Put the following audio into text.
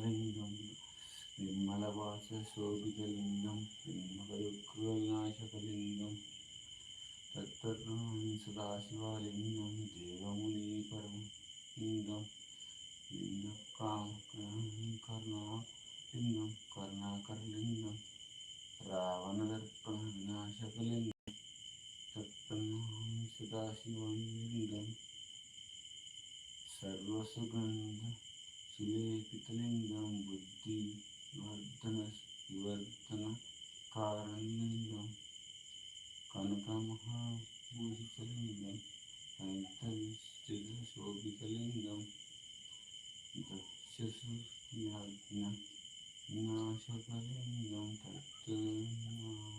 निर्मललिङ्गं निर्मलवासशोभितलिङ्गं निर्मलदुःखनाशकलिङ्गं तत्तत्त्वं सदाशिवलिङ्गं देवमुनिपरं लिङ्गं लिङ्गकर्णालिङ्गं करुणाकरलिङ्गं रावणदर्पणविनाशकलिङ्गं तत्तन्नं सदाशिवं लिङ्गं सर्वसुगन्धसुलेपितलिङ्गं बुद्धिवर्धनकारणलिङ्गं कनकमहाभूषितलिङ्गं पञ्चविंशतिशोभितलिङ्गं दक्षसुयज्ञविनाशकलिङ्गं तत्तन्नामि